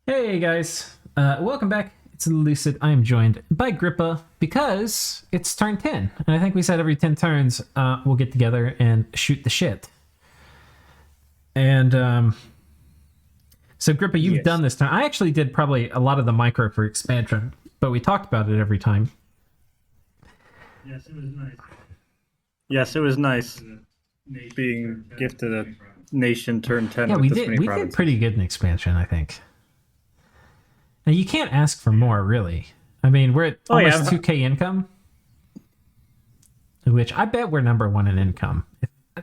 Hey guys, welcome back. It's Lucid. I am joined by Grippa because it's turn 10. And I think we said every 10 turns we'll get together and shoot the shit. And so Grippa, you've done this time. I actually did probably a lot of the micro for expansion, but we talked about it every time. Yes, it was nice. Yes, it was nice being gifted a nation turn 10 Yeah, with we this did. many We provinces. did pretty good in expansion, I think. Now you can't ask for more, really. I mean, we're at almost 2K income, which I bet we're number one in income.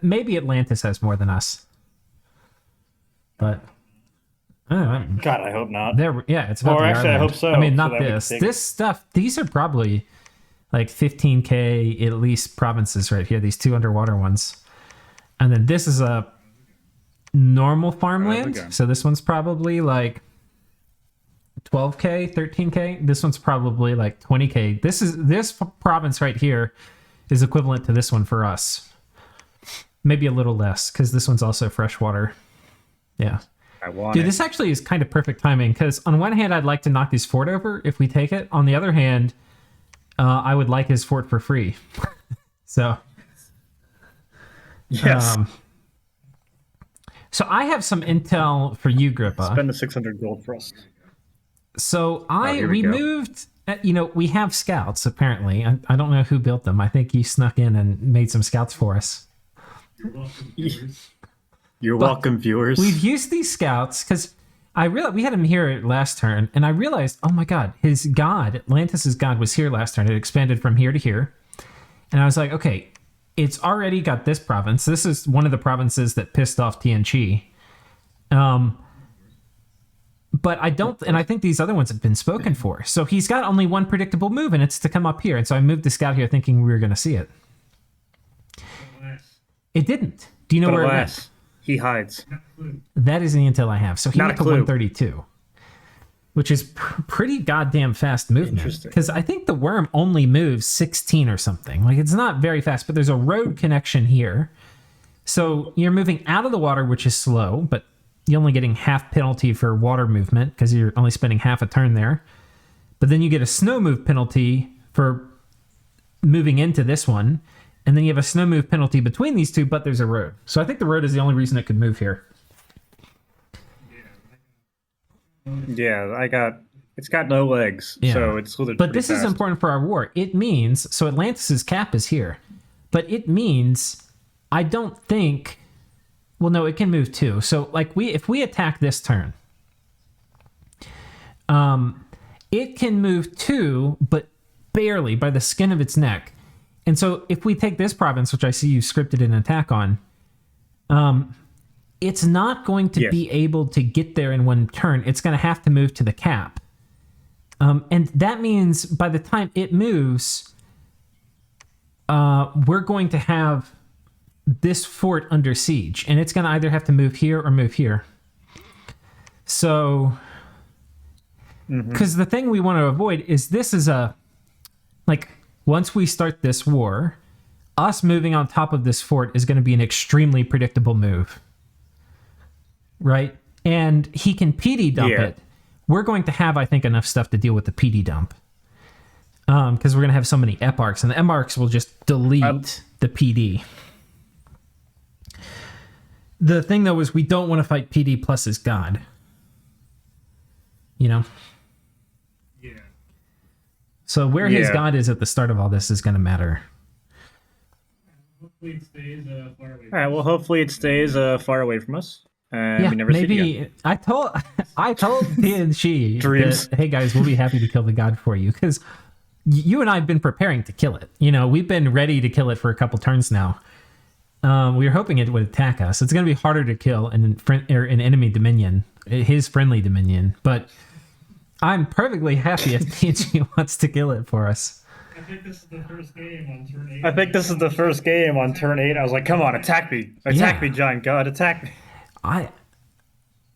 Maybe Atlantis has more than us, but I don't know. God, I hope not. Yeah, it's about Or the actually, I island. hope so, I mean, so not that we can this. take This stuff. These are probably like 15K at least provinces right here. These two underwater ones, and then this is a normal farmland. go. So this one's probably like 12K, 13K. This one's probably like 20K. This province right here is equivalent to this one for us. Maybe a little less because this one's also freshwater. Yeah. I want Dude, it. this actually is kind of perfect timing because on one hand, I'd like to knock his fort over if we take it. On the other hand, I would like his fort for free. So, Yes. So I have some intel for you, Grippa. Spend the 600 gold for us. So here we we go. moved. We have scouts apparently. I don't know who built them. I think you snuck in and made some scouts for us. You're welcome, viewers. You're welcome, viewers. We've used these scouts because I realized we had him here last turn, and I realized, oh my god, his god, Atlantis's god, was here last turn. It expanded from here to here, and I was like, okay, it's already got this province. This is one of the provinces that pissed off TNG. But I don't, and I think these other ones have been spoken for. So he's got only one predictable move, and it's to come up here. And so I moved the scout here thinking we were going to see it. Alas, It didn't. Do you know but where it alas, went? he hides. not a clue. That is the intel I have. So he Not went a to clue. 132, which is pretty goddamn fast movement. Interesting. Because I think the worm only moves 16 or something. Like, it's not very fast, but there's a road connection here. So you're moving out of the water, which is slow, but you're only getting half penalty for water movement because you're only spending half a turn there. But then you get a snow move penalty for moving into this one. And then you have a snow move penalty between these two, but there's a road. So I think the road is the only reason it could move here. Yeah, it's got no legs, Yeah. so it's slithered But pretty this is fast. important for our war. It means, so Atlantis's cap is here, but it means I don't think, well, no, it can move too. So like if we attack this turn, it can move two, but barely by the skin of its neck. And so if we take this province, which I see you scripted an attack on, it's not going to Yes. be able to get there in one turn. It's going to have to move to the cap. And that means by the time it moves, we're going to have this fort under siege. And it's going to either have to move here or move here. So, because the thing we want to avoid is this is once we start this war, us moving on top of this fort is going to be an extremely predictable move. Right? And he can PD dump Yeah. it. We're going to have, I think, enough stuff to deal with the PD dump. Because we're going to have so many eparchs, and the eparchs will just delete the PD. The thing, though, is we don't want to fight PD plus his god. You know? Yeah. So where his Yeah. god is at the start of all this is going to matter. Hopefully it stays far away. All right, well, hopefully it stays far away from us, and Yeah, we never see it again. maybe I told TNG Dreams. that, hey guys, we'll be happy to kill the god for you because you and I have been preparing to kill it. You know, we've been ready to kill it for a couple turns now. We were hoping it would attack us. It's going to be harder to kill in an enemy dominion, his friendly dominion. But I'm perfectly happy if TNG wants to kill it for us. I think this is the first game on turn 8. I think this is the first game on turn 8. I was like, come on, attack me. Attack me, giant god, attack me.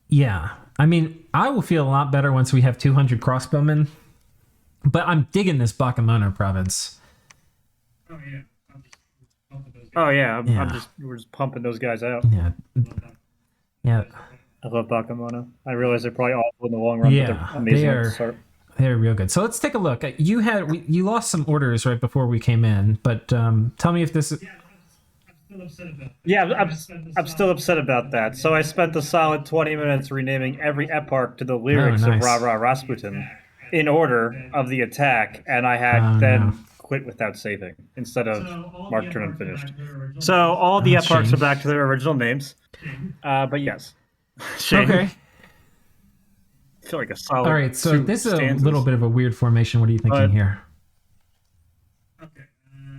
Yeah. I mean, I will feel a lot better once we have 200 crossbowmen. But I'm digging this Bakamono province. Oh, yeah. I'm just pumping those guys. Oh, yeah, Yeah. we're just pumping those guys out. Yeah. Yeah. I love Bakemono. I realize they're probably awful in the long run, but Yeah, they're amazing they at the are. start. They're real good. So let's take a look. You lost some orders right before we came in, but tell me if this is. Yeah, I'm still upset about that. Yeah, I spent the I'm still upset about that. So I spent a solid 20 minutes renaming every eparch to the lyrics of nice. Ra Ra Rasputin in order of the attack, and I had Oh, then no. quit without saving instead of So all mark the turn eparchs are unfinished. back to their original So names. all the eparchs shame. are back to their original names. But yes. Shame. Okay. I feel like a solid. All right. So two this is a stanzas. little bit of a weird formation. What are you thinking But- here? Okay.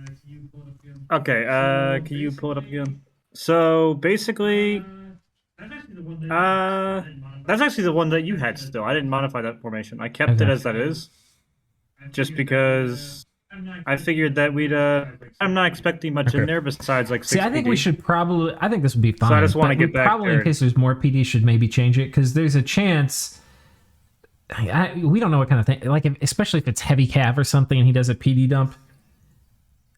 Can you pull it up again? Okay, can you pull it up again? So basically, That's actually the one that uh, I didn't modify. that's actually the one that you had still. I didn't modify that formation. I kept it Okay. as that is, I just figured because that, I'm not I figured that we'd. I'm not expecting much in Okay. there besides like 6 See, I think we PD. should probably. I think this would be fine. So I just wanna but we get back probably, in there. case there's more PD, should maybe change it because there's a chance. We don't know what kind of thing. Like, especially if it's heavy cav or something, and he does a PD dump.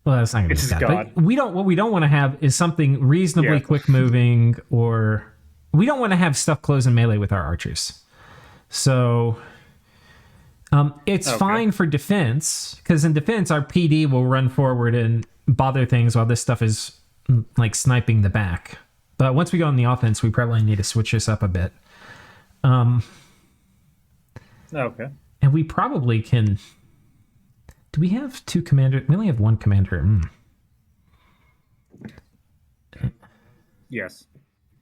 Well, that's not gonna be It's bad. God. But we don't. What we don't want to have is something reasonably Yeah. quick moving, or we don't want to have stuff close in melee with our archers. So. It's Okay. fine for defense because in defense our PD will run forward and bother things while this stuff is like sniping the back. But once we go on the offense, we probably need to switch this up a bit. Okay. And we probably can. Do we have two commanders? We only have one commander. Yes.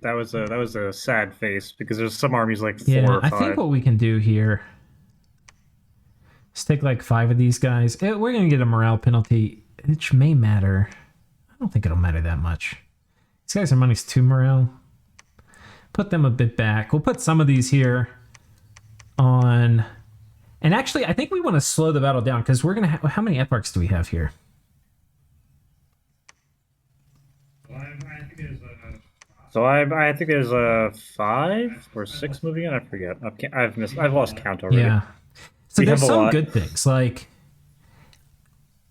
That was a sad face because there's some armies like 4 Yeah, or I 5. think what we can do here is take like 5 of these guys. We're going to get a morale penalty, which may matter. I don't think it'll matter that much. These guys are -2 morale. Put them a bit back. We'll put some of these here on. And actually, I think we want to slow the battle down because we're going to have. How many eparchs do we have here? Well, I think there's So I think there's 5 or 6 moving in. I forget. I've lost count already. Yeah. So We there's have a some lot. good things. Like,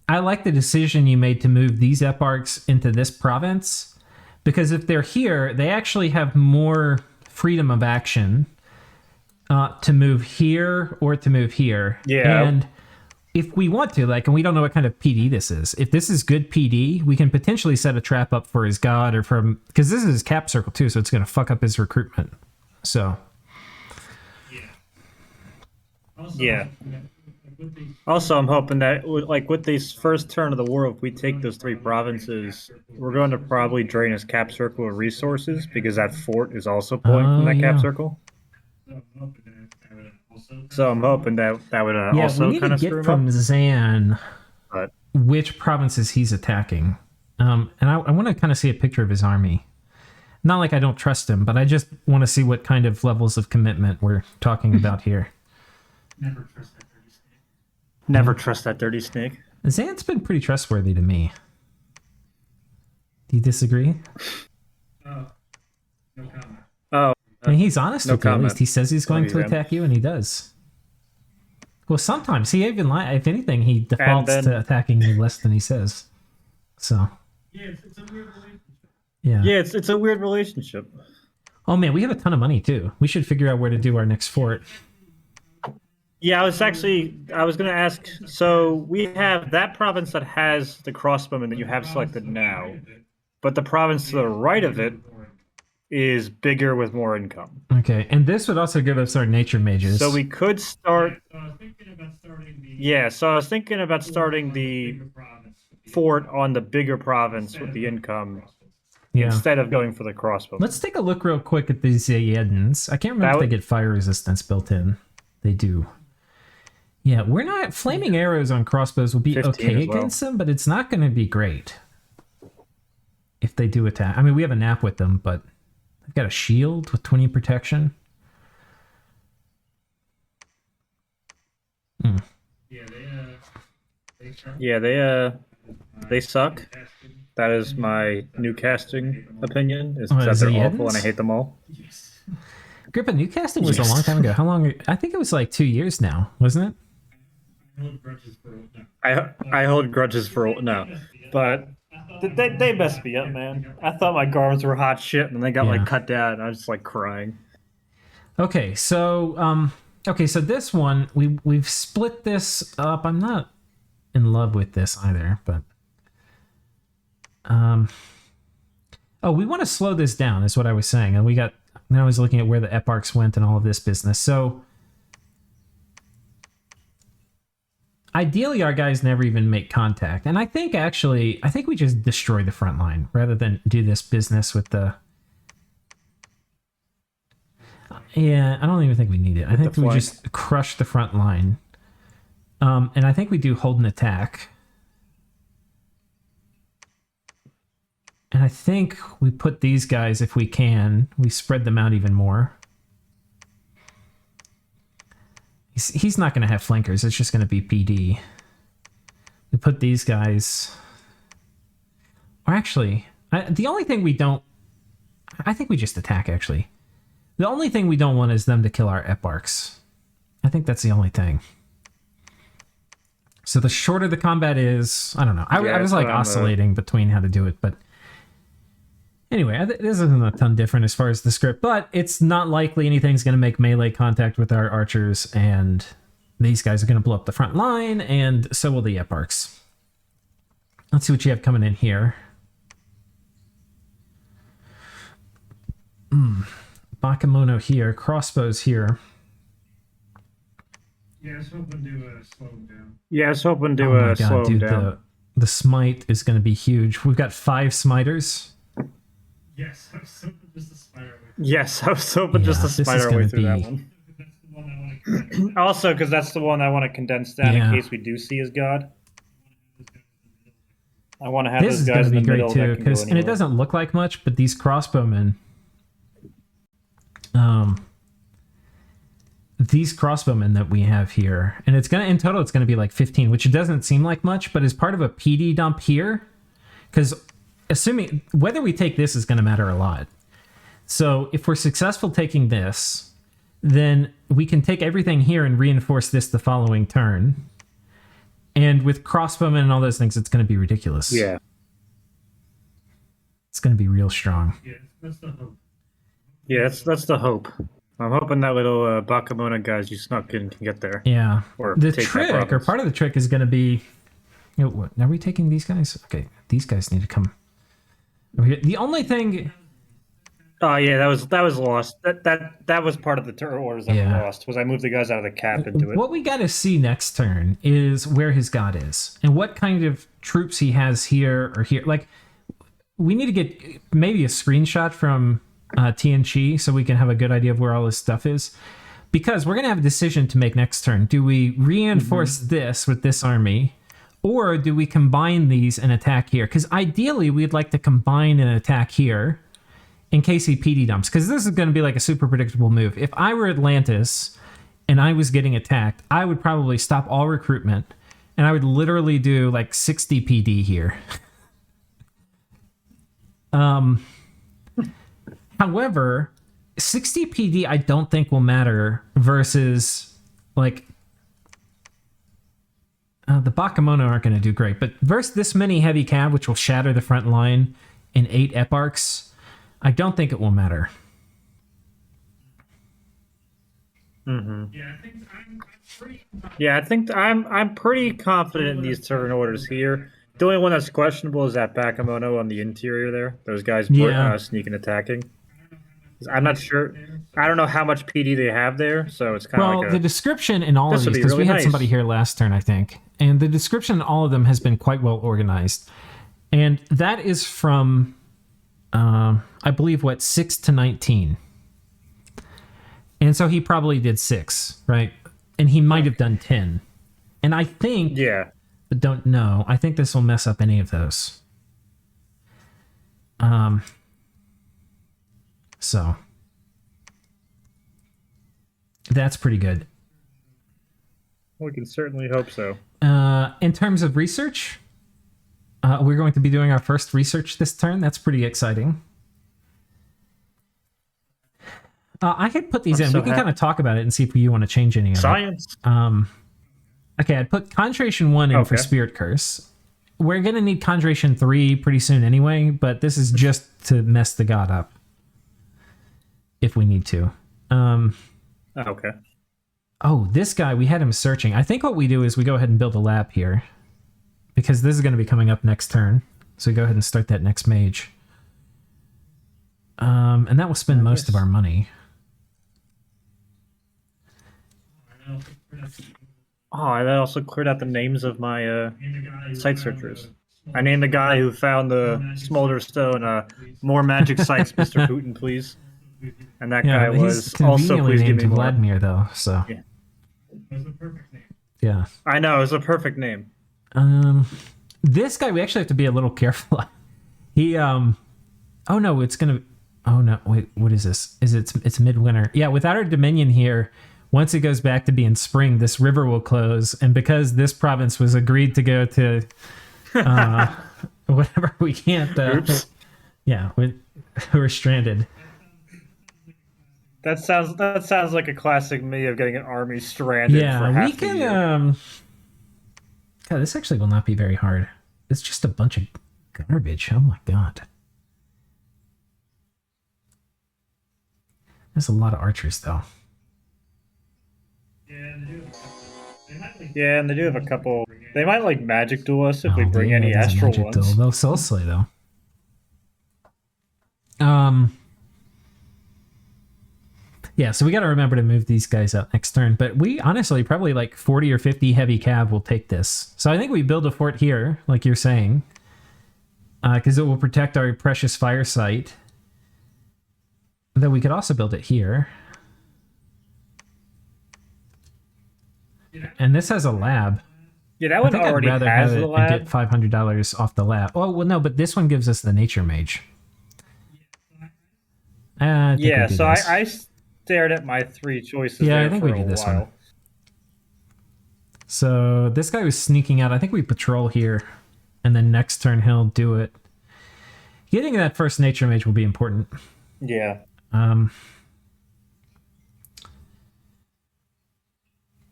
I like the decision you made to move these eparchs into this province because if they're here, they actually have more freedom of action to move here or to move here. Yeah. And if we want to, like, and we don't know what kind of PD this is. If this is good PD, we can potentially set a trap up for his god or from because this is his cap circle too, so it's going to fuck up his recruitment. So. also, Yeah. with the Also, I'm hoping that, like, with this first turn of the war, if we take those 3 provinces, we're going to probably drain his cap circle of resources because that fort is also pulling from that yeah. cap circle. So I'm hoping that would Yeah, also we need kind to of get screw him from up. Zan But which provinces he's attacking. And I want to kind of see a picture of his army. Not like I don't trust him, but I just want to see what kind of levels of commitment we're talking about here. never trust that dirty snake. never trust that dirty snake. Zan's been pretty trustworthy to me. Do you disagree? Oh, no comment. Oh, I mean, he's honest no with you, at comment. least. He says he's going Maybe to then. attack you, and he does. Well, sometimes he even if anything, he defaults then- to attacking you less than he says. So, Yeah, it's a weird relationship. yeah. yeah, it's a weird relationship. Oh man, we have a ton of money too. We should figure out where to do our next fort. Yeah, I was going to ask. So we have that province that has the crossbowmen that you have selected now, but the province to the right of it is bigger with more income. Okay, and this would also give us our nature mages. So we could start. So I was thinking about starting the Yeah, so I was thinking about starting the bigger province with the- fort on the bigger province with the income yeah. instead of going for the crossbow. Let's take a look real quick at these Zayedans. I can't remember That if they would- get fire resistance built in. They do. Yeah, we're not flaming arrows on crossbows will be 15 okay as well. against them, but it's not going to be great if they do attack. I mean, we have a nap with them, but they've got a shield with 20 protection. Yeah, they Yeah, they suck. That is my new casting opinion. Is that is they're it awful Yedens? and I hate them all. Yes. Grippa, new casting was a Yes. long time ago. How long? I think it was like 2 years now, wasn't it? I hold grudges for no. I hold grudges for no, but they messed me up, man. I thought my garments were hot shit, and they got Yeah. like cut down. And I was just like crying. Okay, so so this one we've split this up. I'm not in love with this either, but oh, we want to slow this down is what I was saying. And now I was looking at where the eparchs went and all of this business. So ideally our guys never even make contact. And I think we just destroy the front line rather than do this business with the... Yeah, I don't even think we need it. I think we just crush the front line. And I think we do hold an attack. And I think we put these guys, if we can, we spread them out even more. He's not going to have flankers. It's just going to be PD. We put these guys... Or actually, the only thing we don't... I think we just attack, actually. The only thing we don't want is them to kill our eparchs. I think that's the only thing. So the shorter the combat is... I don't know. I was like oscillating between how to do it, but... Anyway, this isn't a ton different as far as the script, but it's not likely anything's going to make melee contact with our archers, and these guys are going to blow up the front line, and so will the eparchs. Let's see what you have coming in here. Bakemono here, crossbows here. Yeah, I was hoping to slow him down. Yeah, I was hoping to slow him down. The smite is going to be huge. We've got 5 smiters. Yes, I was hoping just a spider way. Yes, I was hoping just a spider way through that one. That's the one I want to. Also, because that's the one I want to condense down in case we do see his god. I want to have This those is guys going to in be the great middle. too, and it doesn't look like much, but these crossbowmen, that we have here, and in total it's going to be like 15, which doesn't seem like much, but as part of a PD dump here, because assuming whether we take this is going to matter a lot. So if we're successful taking this, then we can take everything here and reinforce this the following turn. And with crossbowmen and all those things, it's going to be ridiculous. Yeah. It's going to be real strong. Yeah, that's the hope. Yeah, that's the hope. I'm hoping that little Bakemono guys you snuck in can get there. Yeah. Or the take trick, that or part of the trick, is going to be... what, are we taking these guys? Okay, these guys need to come... The only thing... Oh yeah, that was lost. That was part of the turn orders that we lost. Was I moved the guys out of the cap into it? What we got to see next turn is where his god is and what kind of troops he has here or here. Like, we need to get maybe a screenshot from TNG so we can have a good idea of where all this stuff is, because we're gonna have a decision to make next turn. Do we reinforce this with this army, or do we combine these and attack here? Because ideally, we'd like to combine and attack here in case he PD dumps, because this is going to be like a super predictable move. If I were Atlantis and I was getting attacked, I would probably stop all recruitment and I would literally do like 60 PD here. However, 60 PD I don't think will matter versus like the Bakemono aren't going to do great, but versus this many heavy cav, which will shatter the front line, and 8 eparchs, I don't think it will matter. Mm-hmm. Yeah, I think I'm pretty. Yeah, I think I'm pretty confident in these turn orders here. The only one that's questionable is that Bakemono on the interior there. Those guys sneaking attacking. I'm not sure. I don't know how much PD they have there, so it's kind of like the description in all of these, because we had somebody here last turn, I think, and the description in all of them has been quite well organized, and that is from I believe 6 to 19, and so he probably did 6, right? And he might have done 10, and I think but don't know. I think this will mess up any of those. So that's pretty good. We can certainly hope so. In terms of research, we're going to be doing our first research this turn. That's pretty exciting. I had put these in. We can kind of talk about it and see if you want to change any of it. Science. Okay, I'd put Conjuration 1 in for Spirit Curse. We're going to need Conjuration 3 pretty soon anyway, but this is just to mess the god up if we need to. Okay. Oh, this guy, we had him searching. I think what we do is we go ahead and build a lab here because this is going to be coming up next turn. So we go ahead and start that next mage. And that will spend most of our money. Oh, and that also cleared out the names of my site searchers. I named the guy who found the smolder stone more magic sites, Mr. Putin, please. And that guy was also please give me more. Vladimir, though, so Yeah. That's a perfect name. yeah. I know, it's a perfect name. This guy we actually have to be a little careful. He oh no, it's gonna. Oh no, wait, what is this? It's midwinter? Yeah, without our dominion here. Once it goes back to being spring, this river will close, and because this province was agreed to go to whatever, we can't. Oops. Yeah, we're stranded. That sounds like a classic me of getting an army stranded. Yeah, for half we the can. year. God, this actually will not be very hard. It's just a bunch of garbage. Oh my god. There's a lot of archers, though. Yeah, and they do have a couple. They might like magic duel us if we Oh, bring yeah, any there's a astral magic ones. duel. They'll soul slay, though. Yeah, so we got to remember to move these guys out next turn. But we honestly probably like 40 or 50 heavy cav will take this. So I think we build a fort here, like you're saying, because it will protect our precious fire site. Though we could also build it here. And this has a lab. Yeah, that I one think I'd already rather has have the it lab. and get $500 off the lab. Oh, well, no, but this one gives us the nature mage. I think we Yeah, do so this. I stared at my three choices. Yeah, there I think for we do a this while. one. So this guy was sneaking out. I think we patrol here, and then next turn he'll do it. Getting that first nature mage will be important. Yeah.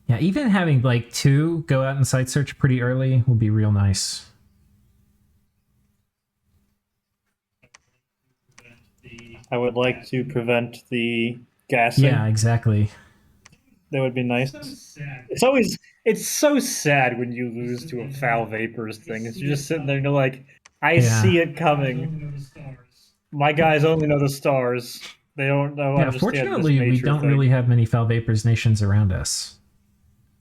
Yeah, even having like 2 go out and site search pretty early will be real nice. I would like to prevent the gassing. Yeah, exactly. That would be nice. It's so sad when you lose to a foul vapors thing. It's you're just sitting there and you're like, I see it coming. My guys only know the stars. They don't know. Yeah, fortunately, we don't really have many foul vapors nations around us.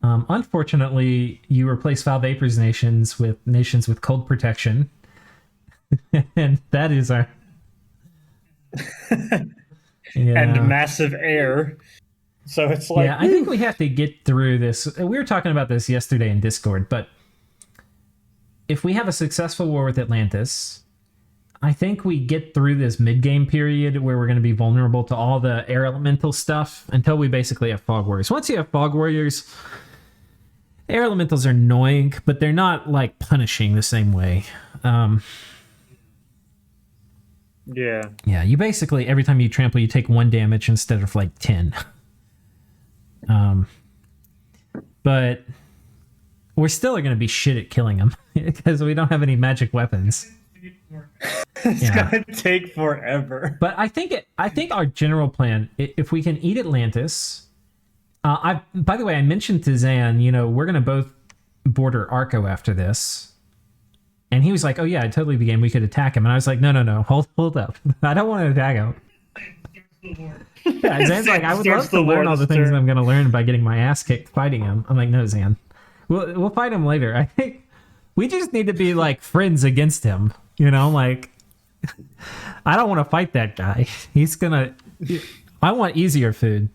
Unfortunately, you replace foul vapors nations with cold protection, and that is our and massive air. So it's like, yeah, I think we have to get through this. We were talking about this yesterday in Discord, but if we have a successful war with Atlantis, I think we get through this mid-game period where we're going to be vulnerable to all the air elemental stuff until we basically have fog warriors. Once you have fog warriors, air elementals are annoying, but they're not like punishing the same way. Yeah, you basically every time you trample, you take 1 damage instead of like 10. But we're still going to be shit at killing them because we don't have any magic weapons. It's gonna take forever. But I think our general plan, if we can eat Atlantis, by the way, I mentioned to Zan, we're gonna both border Arco after this, and he was like, "Oh yeah, I totally be game. We could attack him." And I was like, "No, hold up, I don't want to attack him." Yeah, Zan's like, "I would love to learn all the things I'm gonna learn by getting my ass kicked fighting him." I'm like, "No, Zan, we'll fight him later. I think we just need to be like friends against him." Like, I don't want to fight that guy. I want easier food.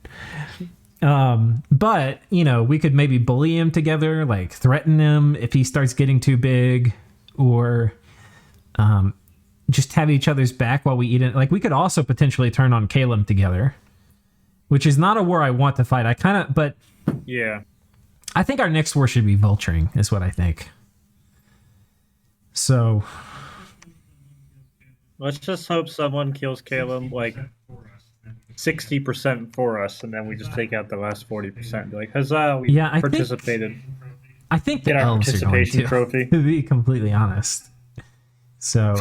But, we could maybe bully him together, like threaten him if he starts getting too big, or just have each other's back while we eat it. Like, we could also potentially turn on Caleb together, which is not a war I want to fight. But yeah, I think our next war should be vulturing, is what I think. So let's just hope someone kills Caleb like 60% for us, and then we just take out the last 40%. Be like, huzzah, we participated. I think the Get our elves are going participation trophy. to be completely honest. So,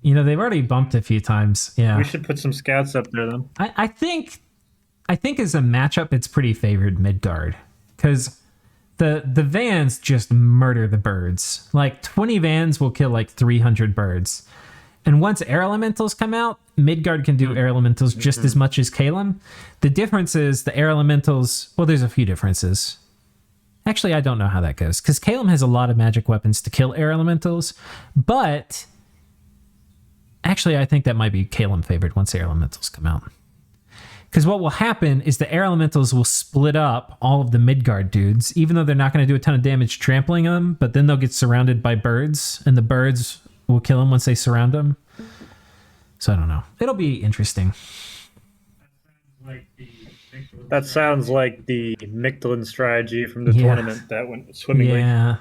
they've already bumped a few times. Yeah, We should put some scouts up there then. I think I think as a matchup, it's pretty favored Midgard because the Vans just murder the birds. Like 20 Vans will kill like 300 birds. And once air elementals come out, Midgard can do air elementals just as much as Kalem. The difference is the air elementals, well, there's a few differences. Actually, I don't know how that goes because Kalem has a lot of magic weapons to kill air elementals, but actually, I think that might be Kalem favored once air elementals come out. Because what will happen is the air elementals will split up all of the Midgard dudes, even though they're not going to do a ton of damage trampling them, but then they'll get surrounded by birds, and the birds will kill them once they surround them. So I don't know. It'll be interesting. That sounds like the Mictlan strategy from the tournament that went swimmingly. Yeah.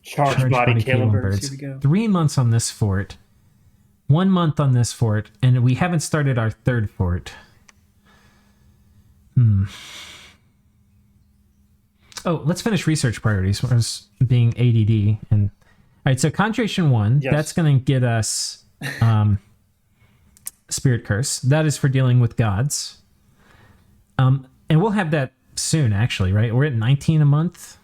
Charge body Kalem birds. Here we go. 3 months on this fort. 1 month on this fort, and we haven't started our third fort. Oh, let's finish research priorities. Whereas being ADD and all right. So Conjuration 1, that's going to get us Spirit Curse. That is for dealing with gods. And we'll have that soon, actually. Right? We're at 19 a month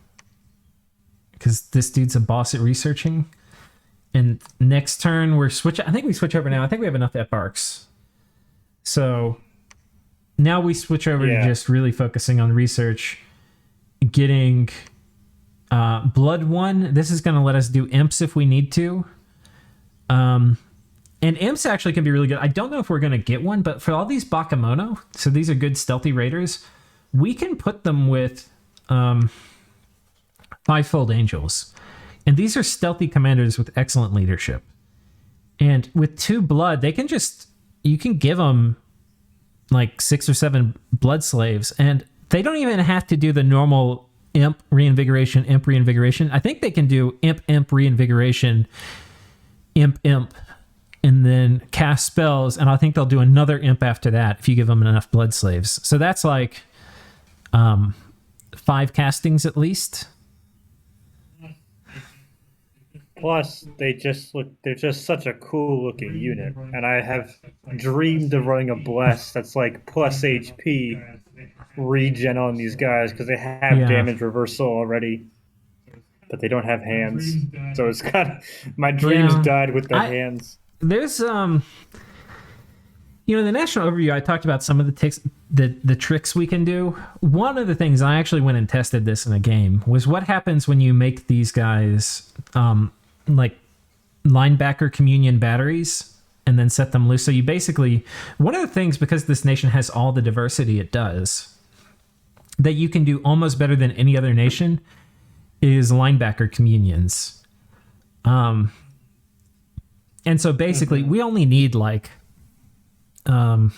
because this dude's a boss at researching. And next turn, I think we switch over now. I think we have enough F-arcs. So now we switch over to just really focusing on research, getting Blood 1. This is going to let us do imps if we need to. And imps actually can be really good. I don't know if we're going to get one, but for all these Bakemono, so these are good stealthy raiders, we can put them with Fivefold Angels. And these are stealthy commanders with excellent leadership. And with 2 blood, you can give them like 6 or 7 blood slaves, and they don't even have to do the normal imp reinvigoration. I think they can do imp reinvigoration, imp, and then cast spells. And I think they'll do another imp after that if you give them enough blood slaves. So that's like 5 castings at least. Plus, they're just such a cool looking unit. And I have dreamed of running a Bless that's like plus HP regen on these guys because they have damage reversal already, but they don't have hands. So it's kind of, my dreams died with the hands. There's, in the national overview, I talked about some of the tricks we can do. One of the things I actually went and tested this in a game was what happens when you make these guys, like linebacker communion batteries and then set them loose. So you basically, one of the things, because this nation has all the diversity it does, that you can do almost better than any other nation is linebacker communions. And so basically we only need like alt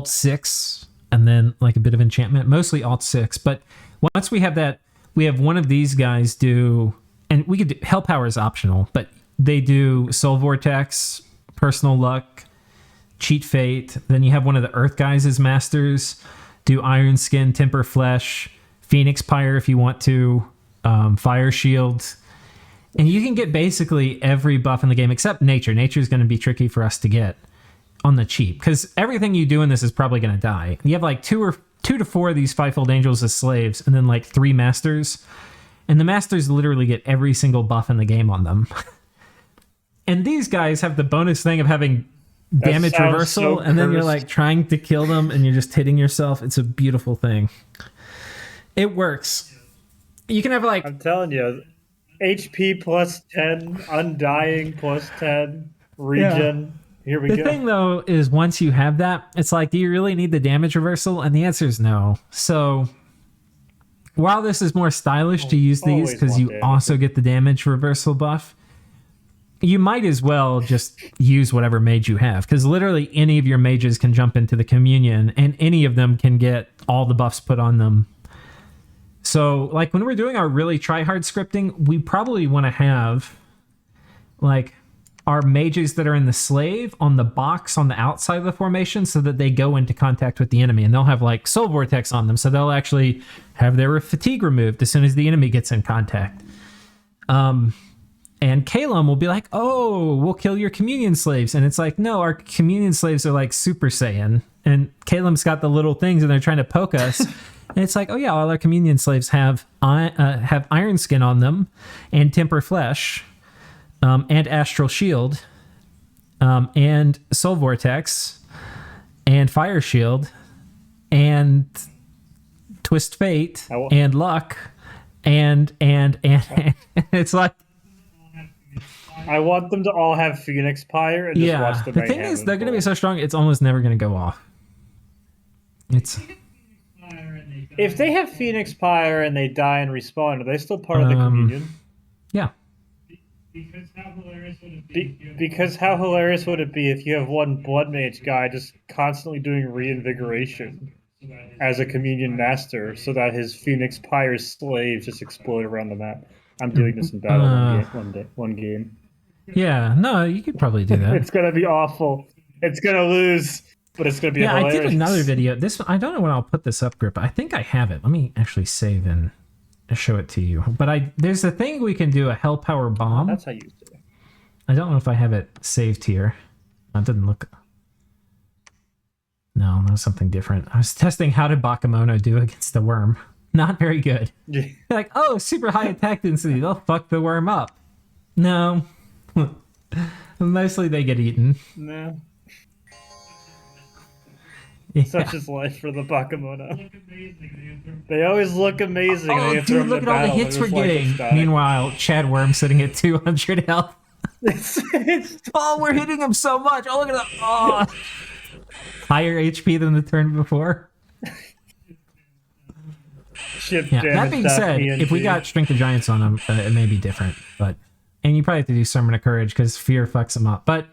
6 and then like a bit of enchantment, mostly alt 6. But once we have that, we have one of these guys do, and we could do, Hellpower is optional, but they do Soul Vortex, Personal Luck, Cheat Fate. Then you have one of the Earth guys as masters, do Iron Skin, Temper Flesh, Phoenix Pyre if you want to, Fire Shield. And you can get basically every buff in the game except Nature. Nature is going to be tricky for us to get on the cheap because everything you do in this is probably going to die. You have like 2 to 4 of these Fivefold Angels as slaves and then like 3 masters. And the masters literally get every single buff in the game on them. And these guys have the bonus thing of having damage reversal, and then you're like trying to kill them and you're just hitting yourself. It's a beautiful thing. It works. You can have like, I'm telling you, HP plus 10, Undying plus 10, Regen. Here we go. The thing though is once you have that, it's like, do you really need the damage reversal? And the answer is no. So while this is more stylish to use these because you also get the damage reversal buff, you might as well just use whatever mage you have because literally any of your mages can jump into the communion and any of them can get all the buffs put on them. So like when we're doing our really try-hard scripting, we probably want to have like our mages that are in the slave on the box on the outside of the formation so that they go into contact with the enemy, and they'll have like Soul Vortex on them, so they'll actually have their fatigue removed as soon as the enemy gets in contact. And Calum will be like, oh, we'll kill your communion slaves. And it's like, no, our communion slaves are like Super Saiyan. And Calum's got the little things and they're trying to poke us. And it's like, oh yeah, all our communion slaves have iron skin on them and temper flesh and astral shield and soul vortex and fire shield and twist fate and luck and it's like, I want them to all have Phoenix Pyre and just watch the thing is they're going to be so strong it's almost never going to go off. It's if they have Phoenix Pyre and they die and respawn, are they still part of the communion? Yeah. Because how hilarious would it be if you have one Blood Mage guy just constantly doing reinvigoration as a communion master so that his Phoenix Pyre slaves just explode around the map? I'm doing this in battle one game. Yeah, no, you could probably do that. It's gonna be awful. It's gonna lose, but it's gonna be hilarious. I did another video. This I don't know when I'll put this up, Grippa. I think I have it. Let me actually save and show it to you. But there's a thing we can do, a Hell Power Bomb. That's how you do it. I don't know if I have it saved here. It didn't look. No, that was something different. I was testing how did Bakemono do against the worm. Not very good. Yeah. They're like, oh, super high attack density. They'll fuck the worm up. No. Mostly they get eaten. No. Yeah. Such is life for the Bakemono. They always look amazing. Oh, dude, look at all the hits we're getting. Meanwhile, Chad Worm sitting at 200 health. Oh, we're hitting him so much. Oh, look at that. Oh. Higher HP than the turn before. That being said, if we got Strength of Giants on him, it may be different. And you probably have to do Summon of Courage because fear fucks him up. But,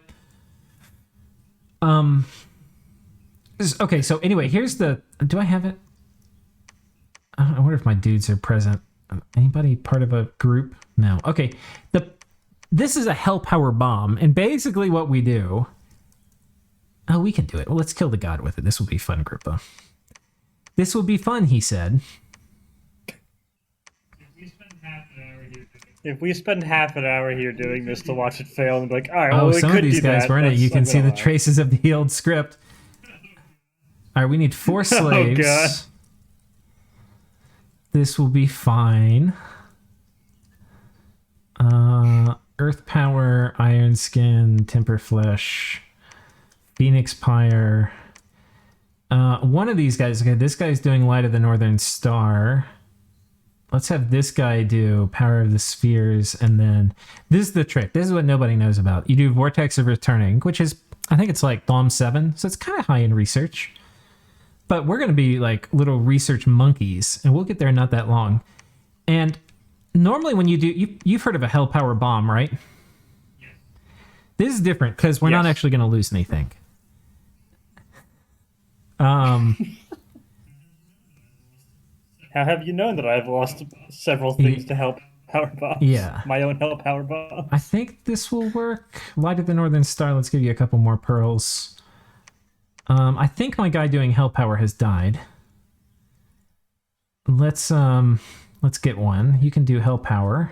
okay, so anyway, here's the... Do I have it? I wonder if my dudes are present. Anybody part of a group? No. Okay, this is a Hell Power Bomb, and basically what we do... Oh, we can do it. Well, let's kill the god with it. This will be fun, Grippa. This will be fun, he said. If we spend half an hour here doing this to watch it fail and be like, all right, well, oh, we some could of these do guys that. were in it. You can see the traces of the old script. All right, we need 4 slaves. Oh, God. This will be fine. Earth Power, Iron Skin, Temper Flesh, Phoenix Pyre. One of these guys, okay, this guy's doing Light of the Northern Star. Let's have this guy do Power of the Spheres, and then this is the trick. This is what nobody knows about. You do Vortex of Returning, which is, I think it's like Dom 7, so it's kind of high in research. But we're going to be like little research monkeys, and we'll get there in not that long. And normally when you do, you've heard of a Hell Power Bomb, right? Yes. This is different because we're not actually going to lose anything. How have you known that I've lost several things to Hell Power Bombs? Yeah. My own Hell Power Bomb. I think this will work. Light of the Northern Star. Let's give you a couple more pearls. I think my guy doing Hell Power has died. Let's get one. You can do Hell Power.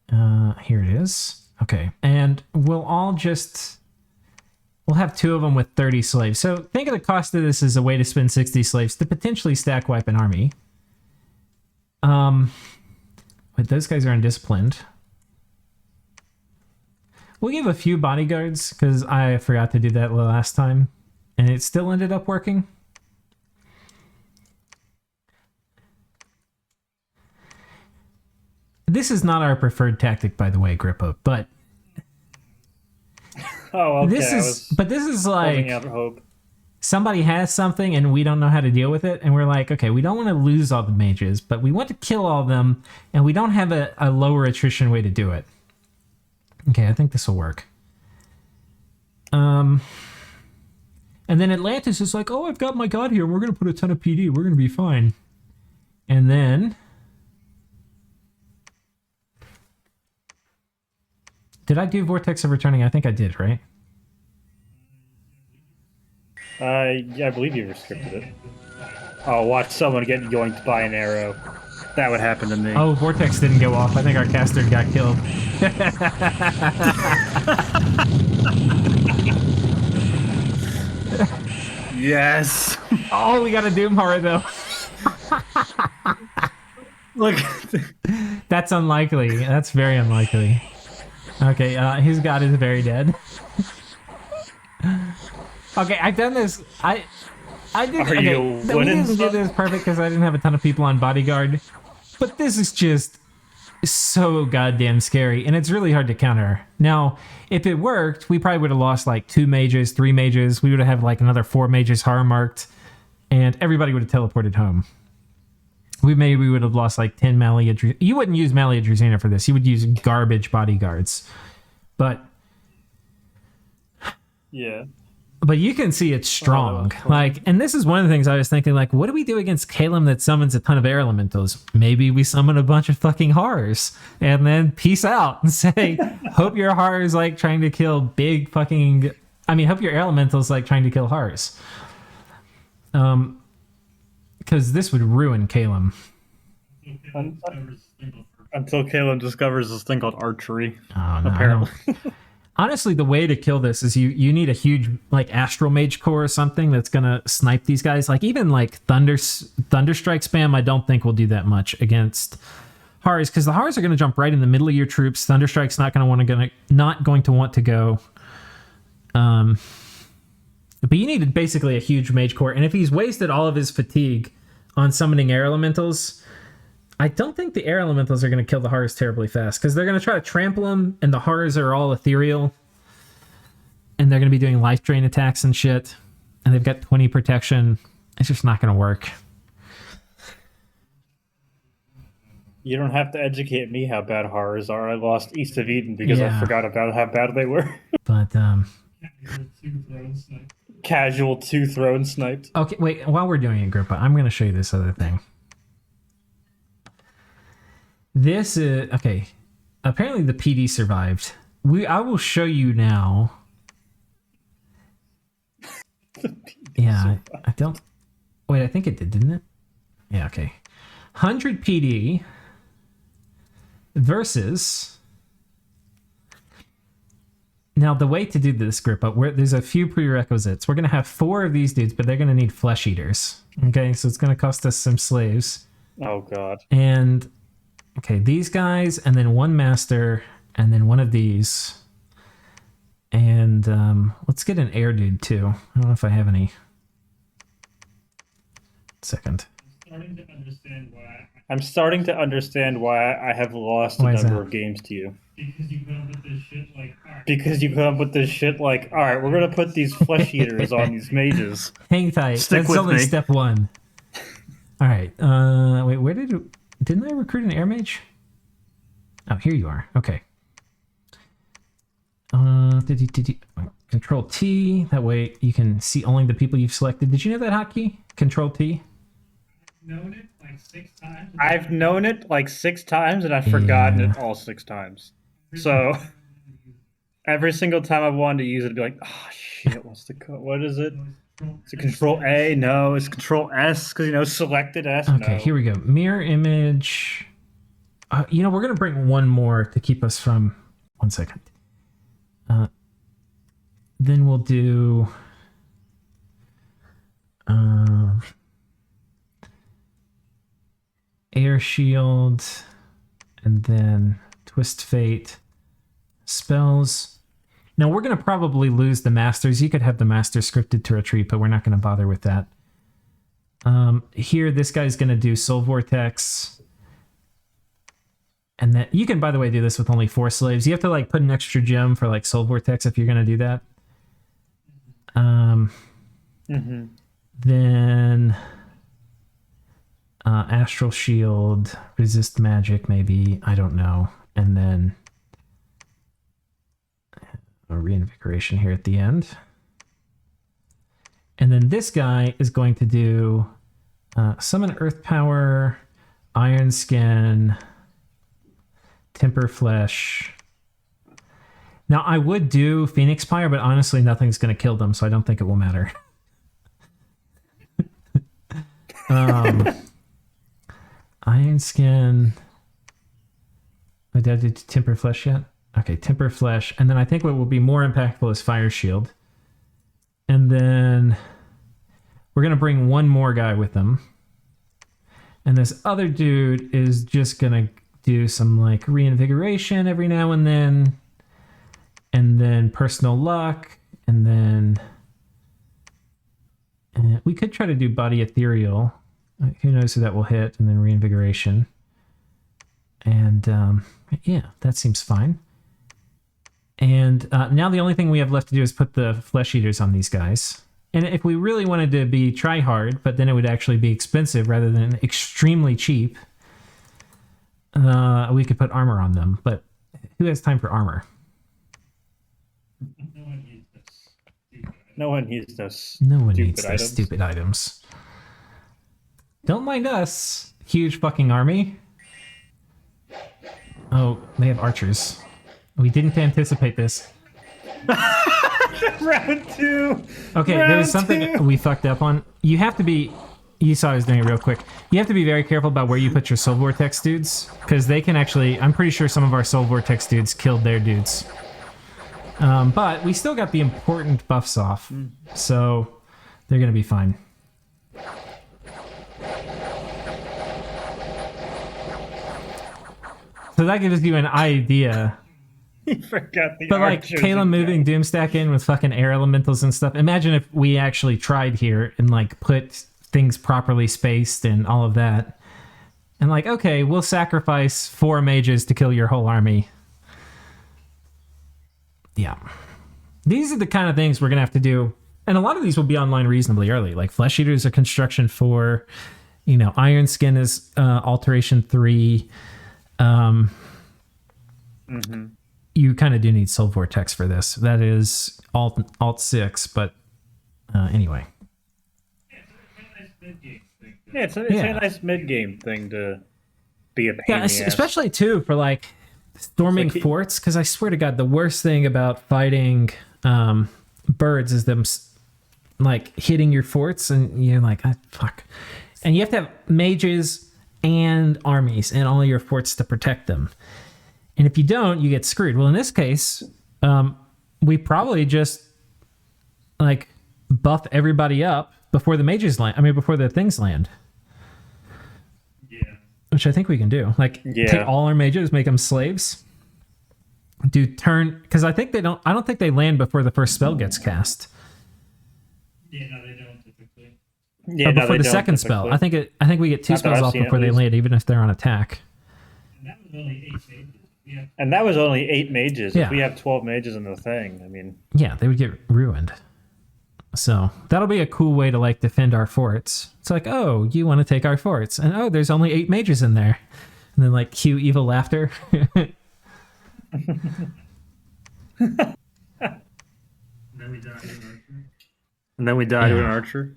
Here it is. Okay. And we'll have 2 of them with 30 slaves. So think of the cost of this as a way to spend 60 slaves to potentially stack wipe an army. But those guys are undisciplined. We'll give a few bodyguards because I forgot to do that last time. And it still ended up working. This is not our preferred tactic, by the way, Grippa, but... Oh, okay. This is like holding out hope. Somebody has something and we don't know how to deal with it, and we're like, okay, we don't want to lose all the mages, but we want to kill all of them, and we don't have a lower attrition way to do it. Okay, I think this will work. And then Atlantis is like, oh, I've got my god here, and we're going to put a ton of PD. We're going to be fine. And then... Did I do Vortex of Returning? I think I did, right? Yeah, I believe you restricted it. Oh, watch someone get yoinked by an arrow. That would happen to me. Oh, Vortex didn't go off. I think our caster got killed. Yes. Oh, we got a Doom Horror, though. Look. That's unlikely. That's very unlikely. Okay, his god is very dead. Okay, I've done this. I did. Are okay, you we winning didn't do this perfect because I didn't have a ton of people on bodyguard, but this is just so goddamn scary, and it's really hard to counter. Now, if it worked, we probably would have lost like 2 mages, 3 mages. We would have like another 4 mages horror marked, and everybody would have teleported home. We would have lost like 10 Malia. You wouldn't use Malia Drazina for this. You would use garbage bodyguards. But Yeah. But you can see it's strong. Like, and this is one of the things I was thinking, like, what do we do against Calum that summons a ton of air elementals? Maybe we summon a bunch of fucking horrors and then peace out and say, hope your horrors like trying to kill big fucking, I mean, hope your air elementals like trying to kill horrors. Because this would ruin Calum. Until Caleb discovers this thing called archery. Oh, no, Apparently. Honestly, the way to kill this is you need a huge like Astral Mage core or something that's gonna snipe these guys. Like even like Thunderstrike spam, I don't think will do that much against horrors because the horrors are gonna jump right in the middle of your troops. Thunderstrike's not going to want to go. But you need basically a huge mage core, and if he's wasted all of his fatigue on summoning air elementals, I don't think the air elementals are going to kill the horrors terribly fast because they're going to try to trample them, and the horrors are all ethereal, and they're going to be doing life drain attacks and shit, and they've got 20 protection. It's just not going to work. You don't have to educate me how bad horrors are. I lost East of Eden because I forgot about how bad they were. But Casual 2 throne sniped. okay, wait. While we're doing it, Grippa, I'm going to show you this other thing. This is okay. Apparently, the PD survived. I will show you now. Yeah, I don't. Wait, I think it did, didn't it? Yeah, okay. 100 PD versus. Now, the way to do this, Grippa, there's a few prerequisites. We're going to have 4 of these dudes, but they're going to need flesh eaters. Okay, so it's going to cost us some slaves. Oh, God. And, okay, these guys, and then 1 master, and then 1 of these. And let's get an air dude, too. I don't know if I have any. Second. I'm starting to understand why I have lost a number of games to you. Because you come up with this shit like, alright. Because you come up with this shit like, alright, we're going to put these flesh eaters on these mages. Hang tight. Stick That's with only me. step 1. All right. Wait, where didn't I recruit an air mage? Oh, here you are. Okay. Control T. That way you can see only the people you've selected. Did you know that hotkey? Control T. Known it like 6 times. I've known it like 6 times and I've forgotten it all 6 times. So every single time I wanted to use it, I'd be like, oh shit, what's the code? What is it? Is it Control A? No, it's Control S because selected S. Okay, no. here we go. Mirror image. We're gonna bring one more to keep us from. 1 second. Then we'll do. Air shield, and then twist fate spells. Now we're going to probably lose the masters. You could have the master scripted to retreat, but we're not going to bother with that. Here, this guy's going to do soul vortex, and then you can, by the way, do this with only 4 slaves. You have to like put an extra gem for like soul vortex if you're going to do that. Then. Astral shield, resist magic, maybe, I don't know, and then a reinvigoration here at the end. And then this guy is going to do summon earth power, iron skin, temper flesh. Now I would do phoenix pyre, but honestly nothing's going to kill them, so I don't think it will matter. Iron skin. Did I do temper flesh yet? Okay, temper flesh. And then I think what will be more impactful is fire shield. And then we're going to bring one more guy with them. And this other dude is just going to do some like reinvigoration every now and then personal luck. And then we could try to do body ethereal. Who knows who that will hit, and then reinvigoration. And yeah, that seems fine. And now the only thing we have left to do is put the flesh eaters on these guys. And if we really wanted to be try hard, but then it would actually be expensive rather than extremely cheap, we could put armor on them. But who has time for armor? No one needs those. No one needs items. those stupid items. Don't mind us. Huge fucking army. Oh, they have archers. We didn't anticipate this. Round 2. Okay, there was something we fucked up on. You have to be... You saw I was doing it real quick. You have to be very careful about where you put your Soul Vortex dudes, because they can actually... I'm pretty sure some of our Soul Vortex dudes killed their dudes. But we still got the important buffs off, so they're going to be fine. So that gives you an idea. You forgot the But like archers Kayla again. moving Doomstack in with fucking air elementals and stuff. Imagine if we actually tried here and like put things properly spaced and all of that. And like, okay, we'll sacrifice 4 mages to kill your whole army. Yeah. These are the kind of things we're going to have to do. And a lot of these will be online reasonably early. Like Flesh Eaters are construction 4. You know, Iron Skin is alteration 3. You kind of do need Soul Vortex for this. That is alt 6, but anyway. Yeah, it's a nice mid-game thing to be a pain in the ass. Especially too for like storming forts, because I swear to God, the worst thing about fighting birds is them like hitting your forts, and you're like, ah, fuck. And you have to have mages and armies and all your forts to protect them. And if you don't, you get screwed. Well, in this case, we probably just like buff everybody up before the mages land. I mean, before the things land. Yeah. Which I think we can do. Like, take all our mages, make them slaves. Do turn, because I don't think they land before the first spell gets cast. Yeah, no, they don't typically. Yeah, Or no, before they the don't second typically. spell. I think we get 2 Not that spells I've off seen, before at they least. land, even if they're on attack. And that was only 8 pages. Yeah. And that was only 8 mages. Yeah. If we have 12 mages in the thing, I mean... Yeah, they would get ruined. So that'll be a cool way to like defend our forts. It's like, oh, you want to take our forts, and oh, there's only 8 mages in there, and then like cue evil laughter. And then we died in archer. And then we died to an Yeah. archer.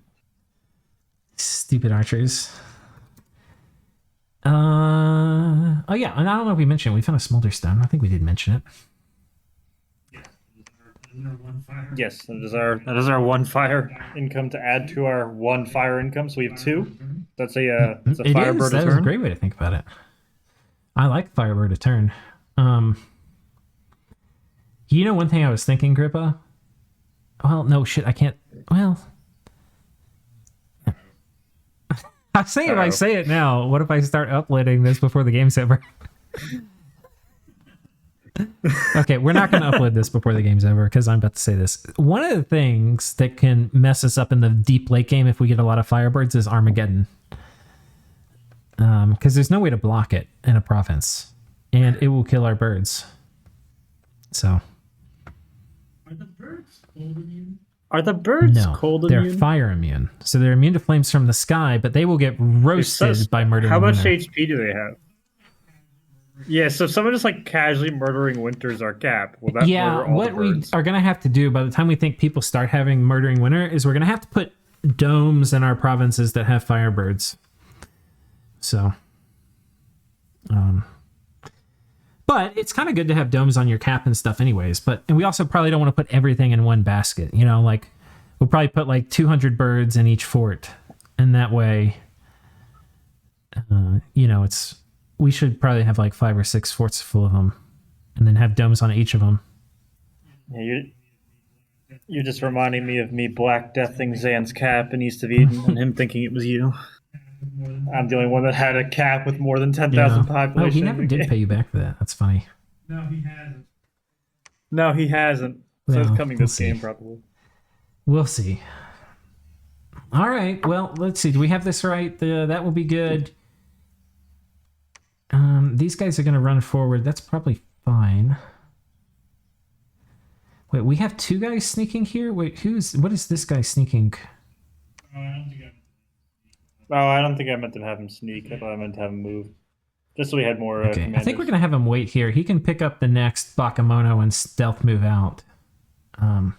Stupid archers. Oh yeah, and I don't know if we mentioned we found a smolder stone. I think we did mention it. Isn't there one fire? Yes, that is our 1 fire income to add to our 1 fire income. So we have 2. That's a It is. Firebird That a is a turn. great way to think about it. I like Firebird a turn. You know, one thing I was thinking, Grippa. Well, no shit, I can't. Well, I say if I say it now. What if I start uploading this before the game's over? Okay, we're not going to upload this before the game's over because I'm about to say this. One of the things that can mess us up in the deep late game if we get a lot of Firebirds is Armageddon. Because there's no way to block it in a province. And it will kill our birds. So. Are the birds cold immune? Are the birds No, cold they're immune? fire immune. So they're immune to flames from the sky, but they will get roasted by murdering How much winter. HP do they have? Yeah, so if someone just like casually murdering Winter's our cap, will that Yeah, murder all what the we birds? are going to have to do by the time we think people start having murdering winter is we're going to have to put domes in our provinces that have firebirds. So, but it's kind of good to have domes on your cap and stuff anyways. And we also probably don't want to put everything in one basket. You know, like we'll probably put like 200 birds in each fort. And that way, we should probably have like 5 or 6 forts full of them, and then have domes on each of them. Yeah, you're just reminding me of me black deathing Zan's cap in East of Eden and him thinking it was you. I'm the only one that had a cap with more than 10,000 population. Oh, he never did pay you back for that. That's funny. No, he hasn't. No, he hasn't. So Well, it's coming we'll this see. game, probably. We'll see. All right. Well, let's see. Do we have this right? That will be good. These guys are going to run forward. That's probably fine. Wait, we have 2 guys sneaking here? Wait, what is this guy sneaking? I don't think I meant to have him sneak. I thought I meant to have him move. Just so we had more Okay, I think commanders. we're going to have him wait here. He can pick up the next Bakemono and stealth move out. That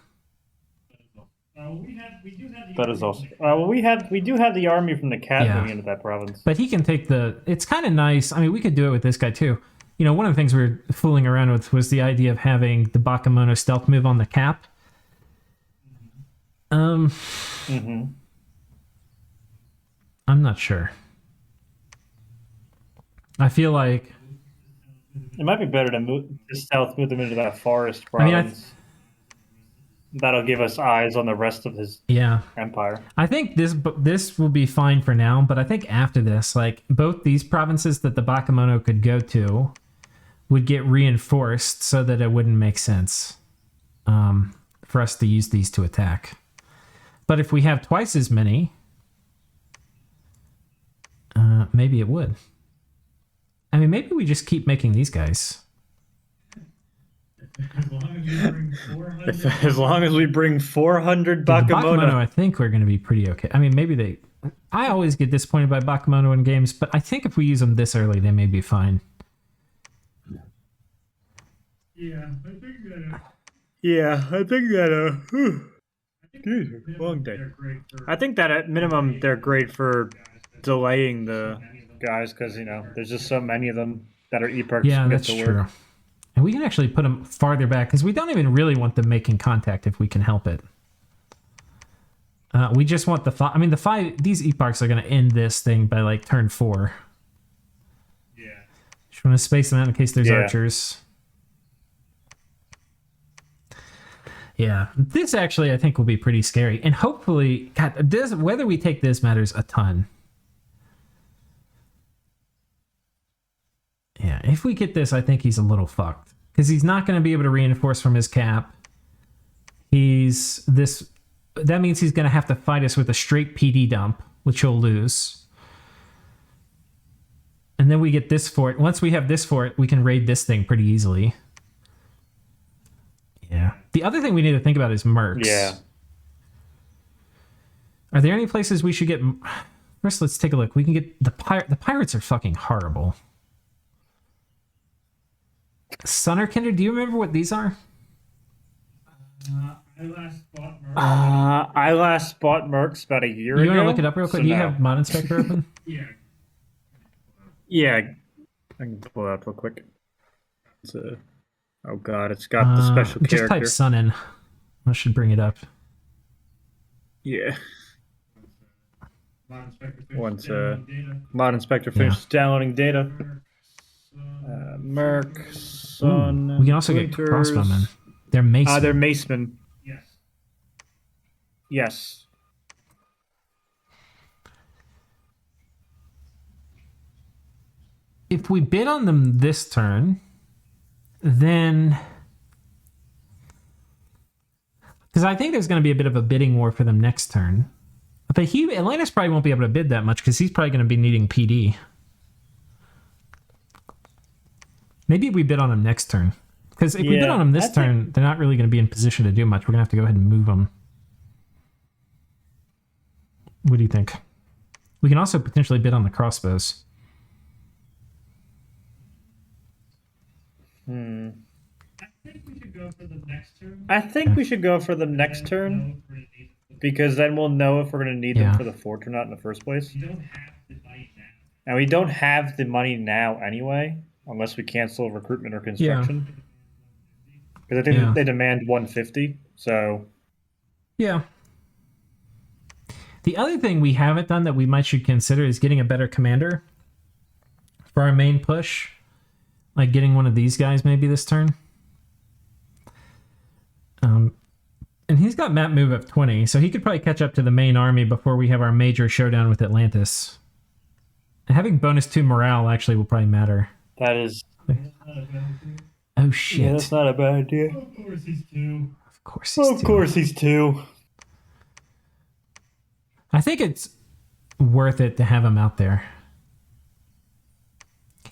is also. Well, we do have the army from the cat Yeah. moving into that province. But he can take it's kind of nice. I mean, we could do it with this guy too. One of the things we were fooling around with was the idea of having the Bakemono stealth move on the cap. Mm-hmm. I'm not sure. I feel like It might be better to move them into that forest I mean, province. That'll give us eyes on the rest of his empire. I think this will be fine for now, but I think after this, like both these provinces that the Bakemono could go to would get reinforced so that it wouldn't make sense for us to use these to attack. But if we have twice as many, maybe it would. I mean, maybe we just keep making these guys. As long as we bring 400 The Bakemono, Bakemono. I think we're going to be pretty okay. I mean, maybe I always get disappointed by Bakemono in games, but I think if we use them this early, they may be fine. Yeah, I think that. Long day. They're great for I think that at minimum they're great for delaying the guys because there's just so many of them that are epochs. Yeah, that's true. And we can actually put them farther back because we don't even really want them making contact if we can help it. We just want these epochs are going to end this thing by like turn 4. yeah. Just want to space them out in case there's archers. Yeah, this actually I think will be pretty scary, and hopefully, God, whether we take this matters a ton. Yeah, if we get this, I think he's a little fucked because he's not going to be able to reinforce from his cap. That means he's going to have to fight us with a straight PD dump, which he'll lose. And then we get this fort. Once we have this fort, we can raid this thing pretty easily. Yeah. The other thing we need to think about is mercs. Yeah. Are there any places we should get? First, let's take a look. We can get the pirates are fucking horrible. Sunner Kindred, do you remember what these are? I last bought Mercs about a year You ago. want to look it up real quick? so Do you no. have Mod Inspector open? Yeah. Yeah, I can pull it up real quick. Oh god, it's got the special just character. type Sun in. That should bring it up. Yeah. Mod Inspector Once downloading data. Mod Inspector finishes downloading data. Merc, Sun. Ooh, we can also get crossbowmen. They're mace. They're Macemen. Yes. Yes. If we bid on them this turn, then... Because I think there's going to be a bit of a bidding war for them next turn. But Atlantis probably won't be able to bid that much because he's probably going to be needing PD. Maybe we bid on him next turn. Because if we bid on him this turn, they're not really going to be in position to do much. We're going to have to go ahead and move them. What do you think? We can also potentially bid on the crossbows. I think we should go for the next turn. I think we should go for them next turn because then we'll know if we're going to need them for the fort or not in the first place. We don't have the money now. And we don't have the money now anyway, unless we cancel recruitment or construction. Because I think they demand 150. So yeah. The other thing we haven't done that we should consider is getting a better commander. for our main push. Like getting one of these guys maybe this turn. And he's got map move of 20, so he could probably catch up to the main army before we have our major showdown with Atlantis. And having bonus 2 morale actually will probably matter. That is. Oh shit. Yeah, that's not a bad idea. Of course he's 2. Of course he's Of course he's 2. I think it's worth it to have him out there.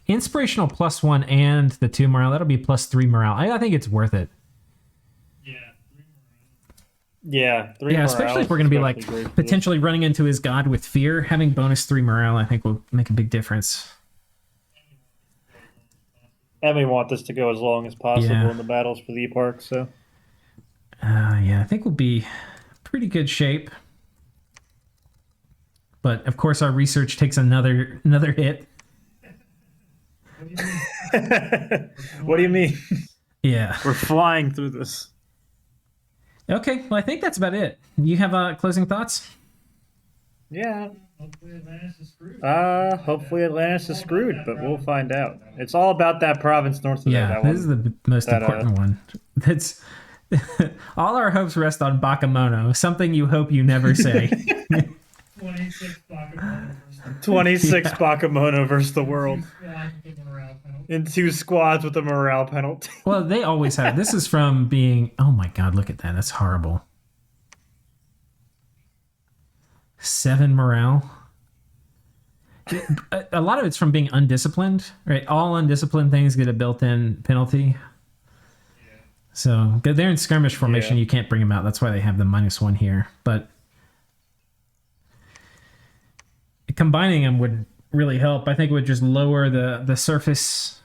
Inspirational +1 and the 2 morale, that'll be +3 morale. I think it's worth it. Yeah. Yeah, 3 Yeah, especially if we're going to be like potentially running into his god with fear. Having bonus 3 morale, I think will make a big difference. And we want this to go as long as possible Yeah. in the battles for the eparch, so. Yeah, I think we'll be pretty good shape. But of course, our research takes another hit. What do you mean? Yeah. We're flying through this. Okay, well, I think that's about it. You have closing thoughts? Yeah. Hopefully Atlantis is screwed. Hopefully Atlantis is screwed, but we'll find out. It's all about that province north of there. Yeah, That this one. is the most important one. That's all our hopes rest on Bakemono, something you hope you never say. 26 Bakemono 26 Bakemono versus the world. with a morale penalty. In 2 squads with a morale penalty. Well, they always have. This is from being... Oh my god, look at that. That's horrible. 7 morale. A lot of it's from being undisciplined, right? All undisciplined things get a built-in penalty. So they're in skirmish formation. Yeah. You can't bring them out. That's why they have the -1 here. But combining them would really help. I think it would just lower the surface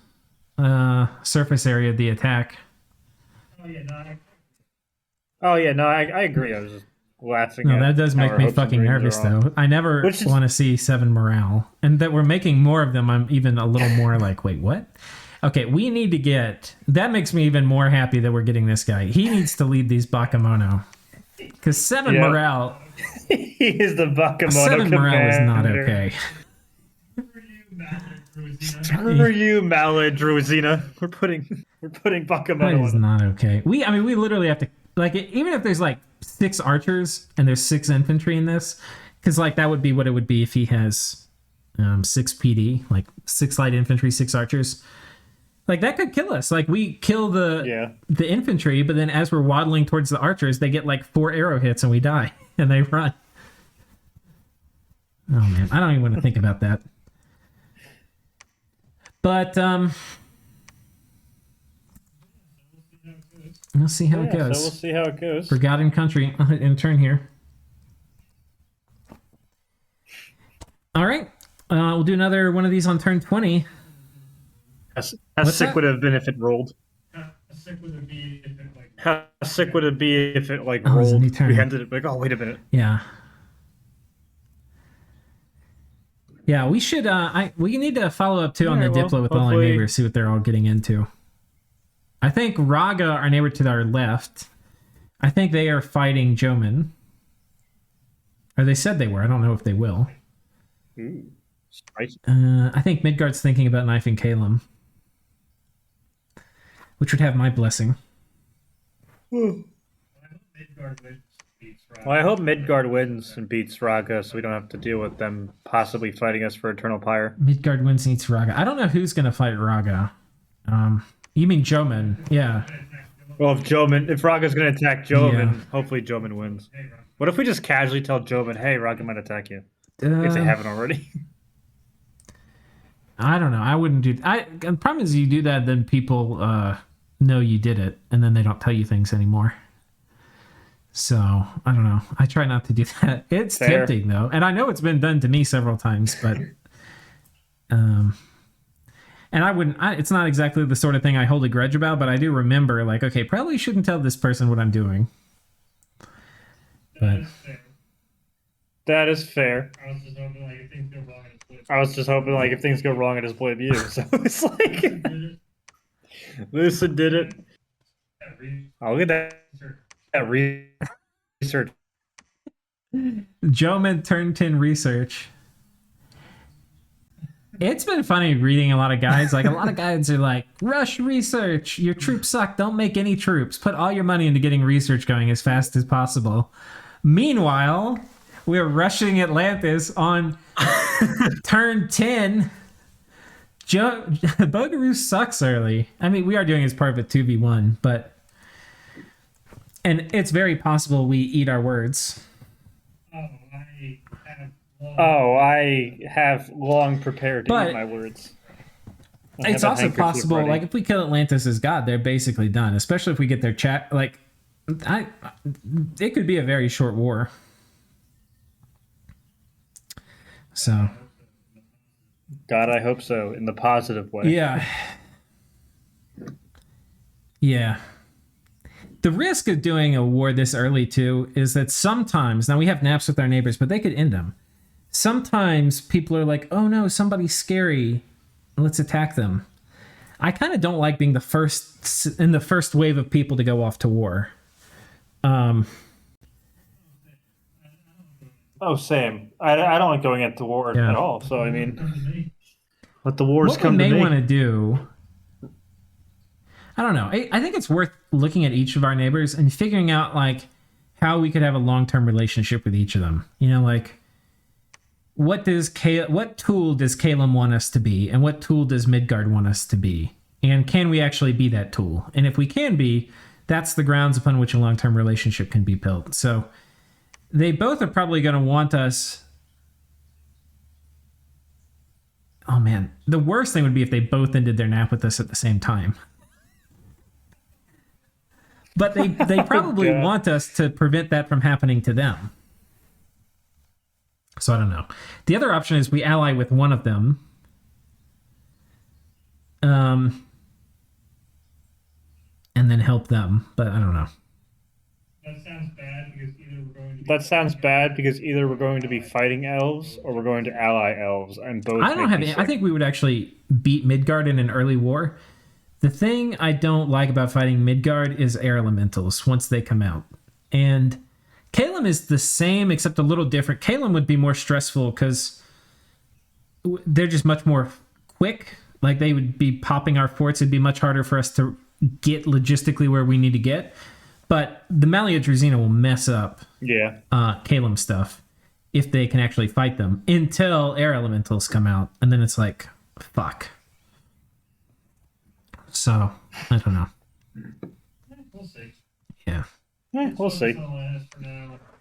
area of the attack. Oh yeah, no. I agree. I was just laughing. No, at that does how make our me hopes and fucking dreams are nervous, wrong. though. I never Which is- want to see 7 morale. And that we're making more of them, I'm even a little more like, wait, what? Okay, we need to get... That makes me even more happy that we're getting this guy. He needs to lead these Bakemono. Because 7 Yeah. morale... He is the Bakemono 7 morale is not commander. okay. Screw you, Maladruzina. We're putting That Bakemono is on. not okay. We literally have to... Like, even if there's, like, 6 archers and there's 6 infantry in this, because, like, that would be what it would be if he has 6 PD, like 6 light infantry, 6 archers. Like, that could kill us. Like, we kill the infantry, but then as we're waddling towards the archers, they get, like, 4 arrow hits and we die. And they run. Oh, man. I don't even want to think about that. But, we'll see how it So goes. we'll see how it goes. Forgotten Country in turn here. All right. We'll do another one of these on turn 20. How What's sick that? would it have been if it rolled? How sick would it be if it like How sick would it be if it like Oh, it's a rolled? new turn. We ended it like, oh wait a minute. Yeah. Yeah, we should we need to follow up too on the Alright, well, Diplo with all our hopefully- neighbors, see what they're all getting into. I think Raga, our neighbor to our left, I think they are fighting Joman. Or they said they were. I don't know if they will. Ooh, spicy. I think Midgard's thinking about knifing Kalem. Which would have my blessing. Midgard wins beats Rock. Well, I hope Midgard wins and beats Raga, so we don't have to deal with them possibly fighting us for Eternal Pyre. Midgard wins and eats Raga. I don't know who's going to fight Raga. You mean Joman? Yeah. Well, if Raga's going to attack Joman, Yeah. hopefully Joman wins. What if we just casually tell Joman, hey, Raga might attack you? If they haven't already. I don't know. I wouldn't do. The problem is you do that, then people know you did it, and then they don't tell you things anymore. So I don't know. I try not to do that. It's Fair. tempting though, and I know it's been done to me several times, but and I wouldn't. It's not exactly the sort of thing I hold a grudge about, but I do remember, like, okay, probably shouldn't tell this person what I'm doing. But That is fair. I was just hoping like if things go wrong, it's split. I was just hoping, like, if things go wrong, I just blame you. So it's like, Lucy did it. Oh, look at that research. Joman turn 10 research. It's been funny reading a lot of guides. Like, a lot of guides are like, rush research. Your troops suck. Don't make any troops. Put all your money into getting research going as fast as possible. Meanwhile, we're rushing Atlantis on turn 10. Bogarus sucks early. I mean, we are doing it as part of a 2v1, but... And it's very possible we eat our words. I have long prepared to But eat my words. It's also possible, like, if we kill Atlantis as God, they're basically done. Especially if we get their chat. Like, it could be a very short war. So... God, I hope so, in the positive way. Yeah. Yeah. The risk of doing a war this early, too, is that sometimes, now we have naps with our neighbors, but they could end them. Sometimes people are like, oh no, somebody's scary. Let's attack them. I kind of don't like being the first wave of people to go off to war. Oh, same. I don't like going into war at all. So, I mean, let the wars come to me. What we may want to do... I don't know. I think it's worth looking at each of our neighbors and figuring out, like, how we could have a long-term relationship with each of them. You know, like, what tool does Calum want us to be, and what tool does Midgard want us to be? And can we actually be that tool? And if we can be, that's the grounds upon which a long-term relationship can be built. So they both are probably going to want us... Oh, man. The worst thing would be if they both ended their nap with us at the same time. But they probably want us to prevent that from happening to them. So I don't know. The other option is we ally with one of them. And then help them. But I don't know. That sounds bad because either we're going to be fighting elves or we're going to ally elves. And both. I think we would actually beat Midgard in an early war. The thing I don't like about fighting Midgard is air elementals once they come out. And Calum is the same, except a little different. Calum would be more stressful because they're just much more quick. Like, they would be popping our forts. It'd be much harder for us to get logistically where we need to get. But the Malia Drazina will mess up Calum stuff if they can actually fight them until air elementals come out. And then it's like, fuck. So, I don't know. We'll see. Yeah, we'll see.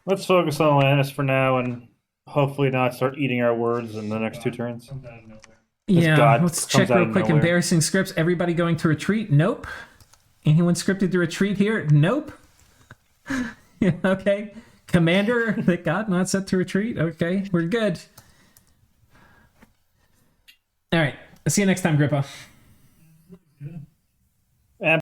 Let's focus on Atlantis for now and hopefully not start eating our words in the next two turns. Yeah, let's check real quick. Embarrassing scripts. Everybody going to retreat? Nope. Anyone scripted to retreat here? Nope. Okay. Commander that got not set to retreat? Okay, we're good. All right. See you next time, Grippa. Yeah.